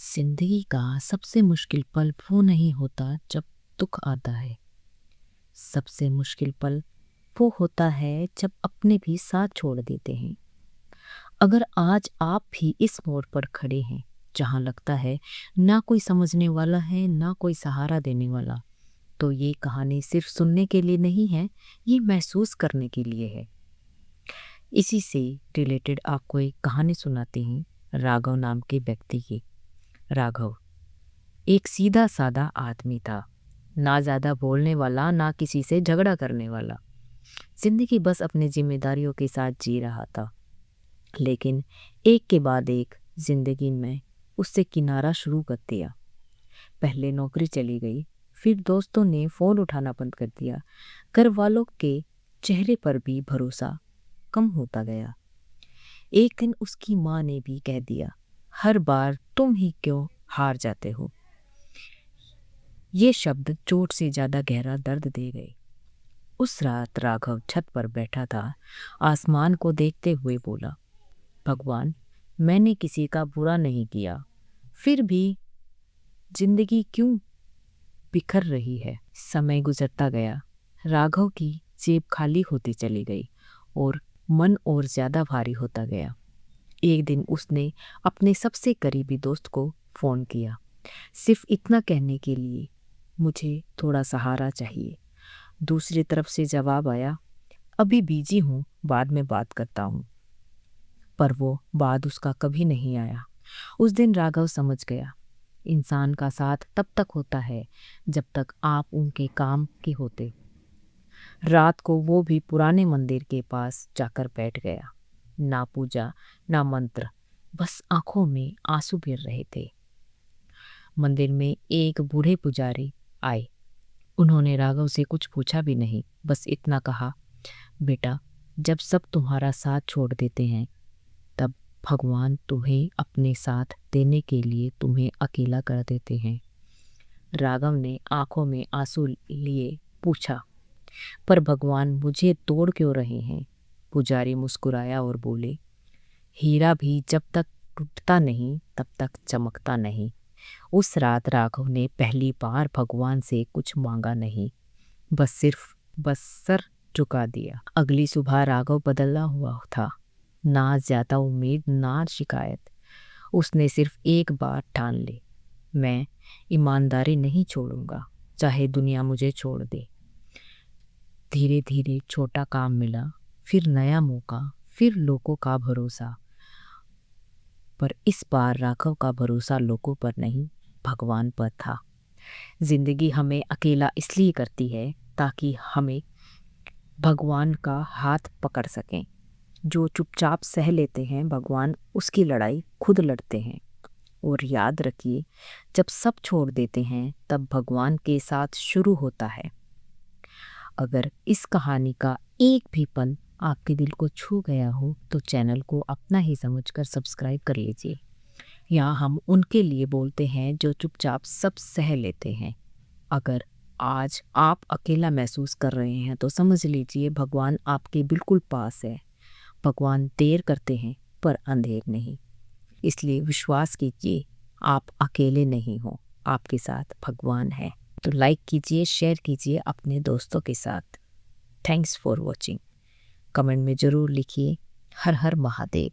जिंदगी का सबसे मुश्किल पल वो नहीं होता जब दुख आता है। सबसे मुश्किल पल वो होता है जब अपने भी साथ छोड़ देते हैं। अगर आज आप भी इस मोड़ पर खड़े हैं जहां लगता है ना कोई समझने वाला है ना कोई सहारा देने वाला, तो ये कहानी सिर्फ सुनने के लिए नहीं है, ये महसूस करने के लिए है। इसी से रिलेटेड आपको एक कहानी सुनाती हूँ, राघव नाम के व्यक्ति की। राघव एक सीधा साधा आदमी था, ना ज्यादा बोलने वाला ना किसी से झगड़ा करने वाला। जिंदगी बस अपनी जिम्मेदारियों के साथ जी रहा था। लेकिन एक के बाद एक जिंदगी में उससे किनारा शुरू कर दिया। पहले नौकरी चली गई, फिर दोस्तों ने फोन उठाना बंद कर दिया, घर वालों के चेहरे पर भी भरोसा कम होता गया। एक दिन उसकी माँ ने भी कह दिया, हर बार तुम ही क्यों हार जाते हो। ये शब्द चोट से ज्यादा गहरा दर्द दे गए। उस रात राघव छत पर बैठा था, आसमान को देखते हुए बोला, भगवान, मैंने किसी का बुरा नहीं किया, फिर भी जिंदगी क्यों बिखर रही है। समय गुजरता गया, राघव की जेब खाली होती चली गई और मन और ज्यादा भारी होता गया। एक दिन उसने अपने सबसे करीबी दोस्त को फोन किया, सिर्फ इतना कहने के लिए, मुझे थोड़ा सहारा चाहिए। दूसरी तरफ से जवाब आया, अभी बिजी हूँ, बाद में बात करता हूँ। पर वो बाद उसका कभी नहीं आया। उस दिन राघव समझ गया, इंसान का साथ तब तक होता है जब तक आप उनके काम के होते। रात को वो भी पुराने मंदिर के पास जाकर बैठ गया। ना पूजा ना मंत्र, बस आंखों में आंसू गिर रहे थे। मंदिर में एक बूढ़े पुजारी आए। उन्होंने राघव से कुछ पूछा भी नहीं, बस इतना कहा, बेटा, जब सब तुम्हारा साथ छोड़ देते हैं तब भगवान तुम्हें अपने साथ देने के लिए तुम्हें अकेला कर देते हैं। राघव ने आंखों में आंसू लिए पूछा, पर भगवान मुझे तोड़ क्यों रहे हैं। पुजारी मुस्कुराया और बोले, हीरा भी जब तक टूटता नहीं तब तक चमकता नहीं। उस रात राघव ने पहली बार भगवान से कुछ मांगा नहीं, बस सर झुका दिया। अगली सुबह राघव बदला हुआ था, ना ज्यादा उम्मीद ना शिकायत। उसने सिर्फ एक बार ठान ली, मैं ईमानदारी नहीं छोड़ूंगा, चाहे दुनिया मुझे छोड़ दे। धीरे धीरे छोटा काम मिला, फिर नया मौका, फिर लोगों का भरोसा। पर इस बार राघव का भरोसा लोगों पर नहीं, भगवान पर था। जिंदगी हमें अकेला इसलिए करती है ताकि हमें भगवान का हाथ पकड़ सकें। जो चुपचाप सह लेते हैं, भगवान उसकी लड़ाई खुद लड़ते हैं। और याद रखिए, जब सब छोड़ देते हैं तब भगवान के साथ शुरू होता है। अगर इस कहानी का एक भी पल आपके दिल को छू गया हो तो चैनल को अपना ही समझकर सब्सक्राइब कर लीजिए। यहाँ हम उनके लिए बोलते हैं जो चुपचाप सब सह लेते हैं। अगर आज आप अकेला महसूस कर रहे हैं तो समझ लीजिए भगवान आपके बिल्कुल पास है। भगवान देर करते हैं पर अंधेर नहीं। इसलिए विश्वास कीजिए, आप अकेले नहीं हो, आपके साथ भगवान है। तो लाइक कीजिए, शेयर कीजिए अपने दोस्तों के साथ। Thanks for watching. कमेंट में ज़रूर लिखिए, हर हर महादेव।